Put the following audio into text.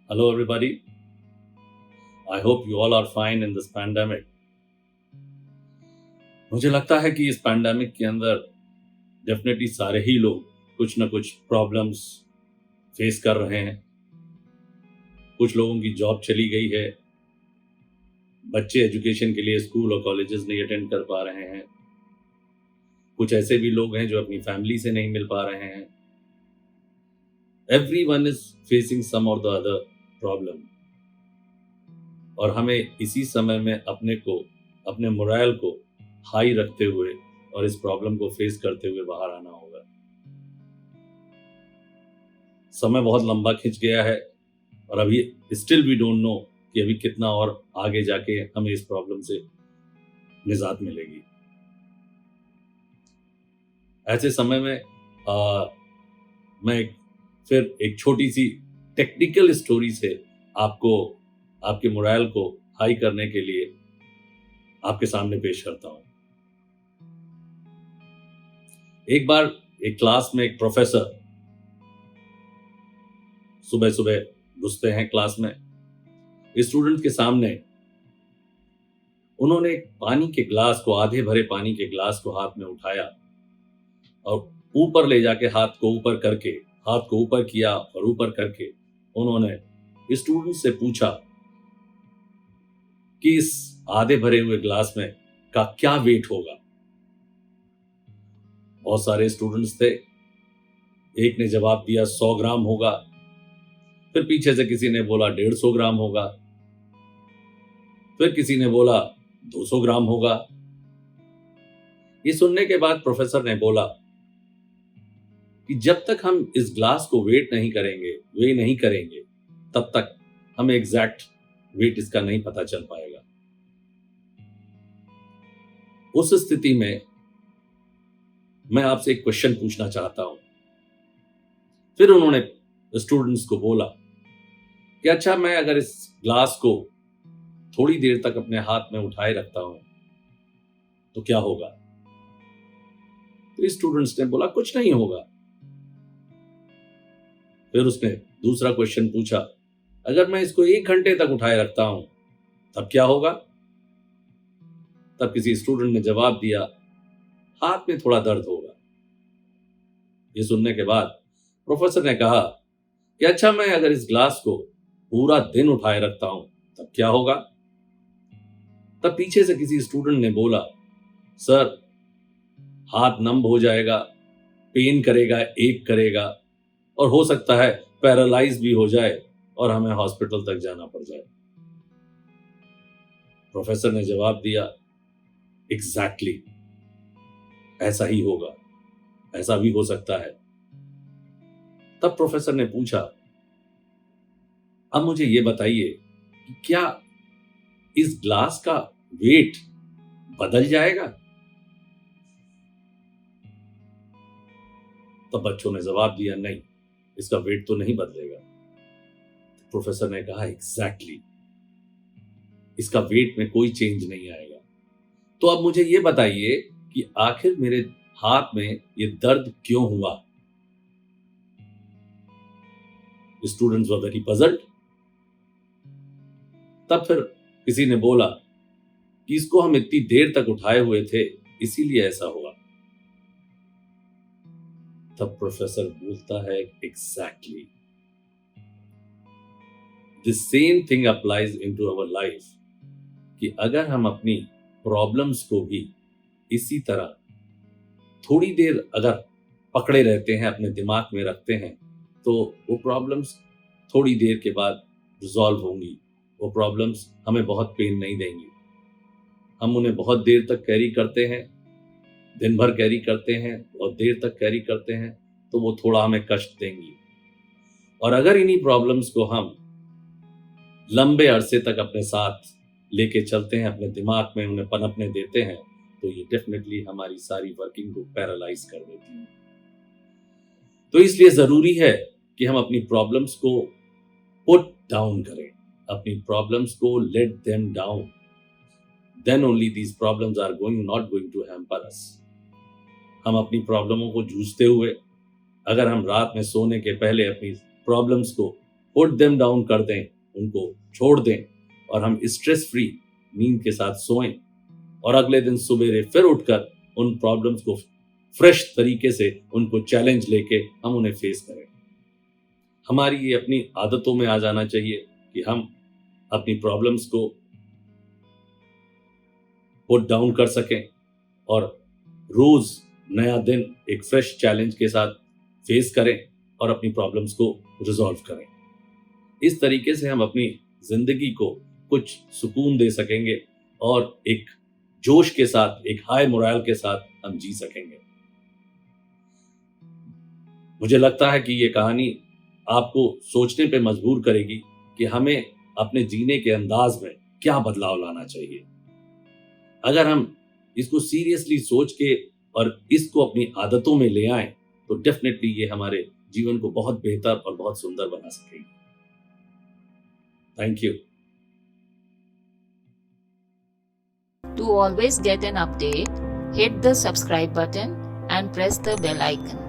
Hello, everybody. I hope you all are fine in this pandemic. मुझे लगता है कि इस पैंडेमिक के अंदर डेफिनेटली सारे ही लोग कुछ ना कुछ प्रॉब्लम्स फेस कर रहे हैं। कुछ लोगों की जॉब चली गई है, बच्चे एजुकेशन के लिए स्कूल और कॉलेजेस नहीं अटेंड कर पा रहे हैं। कुछ ऐसे भी लोग हैं जो अपनी फैमिली से नहीं मिल पा रहे हैं। एवरीवन इज फेसिंग सम और द अदर प्रॉब्लम, और हमें इसी समय में अपने मोरल को हाई रखते हुए और इस प्रॉब्लम को फेस करते हुए बाहर आना होगा। समय बहुत लंबा खिंच गया है और अभी स्टिल वी डोंट नो कि अभी कितना और आगे जाके हमें इस प्रॉब्लम से निजात मिलेगी। ऐसे समय में मैं फिर एक छोटी सी टेक्निकल स्टोरी से आपको आपके मोरल को हाई करने के लिए आपके सामने पेश करता हूं। एक बार एक क्लास में एक प्रोफेसर सुबह सुबह घुसते हैं क्लास में। स्टूडेंट के सामने उन्होंने एक पानी के ग्लास को, आधे भरे पानी के ग्लास को हाथ में उठाया और ऊपर ले जाके हाथ को ऊपर किया और ऊपर करके उन्होंने स्टूडेंट से पूछा कि इस आधे भरे हुए ग्लास में का क्या वेट होगा। बहुत सारे स्टूडेंट्स थे। एक ने जवाब दिया 100 ग्राम होगा, फिर पीछे से किसी ने बोला 150 ग्राम होगा, फिर किसी ने बोला 200 ग्राम होगा। ये सुनने के बाद प्रोफेसर ने बोला कि जब तक हम इस ग्लास को वे नहीं करेंगे, तब तक हमें एग्जैक्ट वेट इसका नहीं पता चल पाएगा। उस स्थिति में मैं आपसे एक क्वेश्चन पूछना चाहता हूं। फिर उन्होंने स्टूडेंट्स को बोला कि अच्छा, मैं अगर इस ग्लास को थोड़ी देर तक अपने हाथ में उठाए रखता हूं तो क्या होगा। तो स्टूडेंट्स ने बोला कुछ नहीं होगा। फिर उसने दूसरा क्वेश्चन पूछा, अगर मैं इसको 1 घंटे तक उठाए रखता हूं तब क्या होगा। तब किसी स्टूडेंट ने जवाब दिया, हाथ में थोड़ा दर्द होगा। ये सुनने के बाद प्रोफेसर ने कहा कि अच्छा, मैं अगर इस ग्लास को पूरा दिन उठाए रखता हूं तब क्या होगा। तब पीछे से किसी स्टूडेंट ने बोला, सर, हाथ नम हो जाएगा, पेन करेगा, एक करेगा, और हो सकता है पैरालाइज भी हो जाए और हमें हॉस्पिटल तक जाना पड़ जाए। प्रोफेसर ने जवाब दिया, एग्जैक्टली ऐसा ही होगा, ऐसा भी हो सकता है। तब प्रोफेसर ने पूछा, अब मुझे यह बताइए कि क्या इस ग्लास का वेट बदल जाएगा। तब बच्चों ने जवाब दिया, नहीं, इसका वेट तो नहीं बदलेगा। प्रोफेसर ने कहा, एग्जैक्टली इसका वेट में कोई चेंज नहीं आएगा। तो अब मुझे यह बताइए कि आखिर मेरे हाथ में ये दर्द क्यों हुआ। Students were very puzzled. तब फिर किसी ने बोला कि इसको हम इतनी देर तक उठाए हुए थे, इसीलिए ऐसा हुआ। तब प्रोफेसर बोलता है, exactly the same thing applies into our life, कि अगर हम अपनी प्रॉब्लम्स को भी इसी तरह थोड़ी देर अगर पकड़े रहते हैं, अपने दिमाग में रखते हैं, तो वो प्रॉब्लम्स थोड़ी देर के बाद रिजॉल्व होंगी। वो प्रॉब्लम्स हमें बहुत पेन नहीं देंगी। हम उन्हें बहुत देर तक कैरी करते हैं, दिन भर कैरी करते हैं और देर तक कैरी करते हैं, तो वो थोड़ा हमें कष्ट देंगी। और अगर इन्हीं प्रॉब्लम्स को हम लंबे अरसे तक अपने साथ लेके चलते हैं, अपने दिमाग में उन्हें पनपने देते हैं, तो ये डेफिनेटली हमारी सारी वर्किंग को पैरालाइज कर देती है। तो इसलिए जरूरी है कि हम अपनी प्रॉब्लम्स को पुट डाउन करें, अपनी प्रॉब्लम्स को let them down. Then only these problems are not going to hamper us. हम अपनी प्रॉब्लमों को जूझते हुए, अगर हम रात में सोने के पहले अपनी प्रॉब्लम्स को पुट देम डाउन कर दें, उनको छोड़ दें और हम स्ट्रेस फ्री नींद के साथ सोएं और अगले दिन सवेरे फिर उठकर उन प्रॉब्लम्स को फ्रेश तरीके से उनको चैलेंज लेके हम उन्हें फेस करें। हमारी ये अपनी आदतों में आ जाना चाहिए कि हम अपनी प्रॉब्लम्स को पुट डाउन कर सकें और रोज नया दिन एक फ्रेश चैलेंज के साथ फेस करें और अपनी प्रॉब्लम्स को रिजॉल्व करें। इस तरीके से हम अपनी जिंदगी को कुछ सुकून दे सकेंगे और एक जोश के साथ, एक हाई मोरल के साथ हम जी सकेंगे। मुझे लगता है कि ये कहानी आपको सोचने पे मजबूर करेगी कि हमें अपने जीने के अंदाज में क्या बदलाव लाना चाहिए। अगर हम इसको सीरियसली सोच के और इसको अपनी आदतों में ले आएं तो डेफिनेटली ये हमारे जीवन को बहुत बेहतर और बहुत सुंदर बना सकेगी। Thank you. To always get an update, hit the subscribe button and press the bell icon.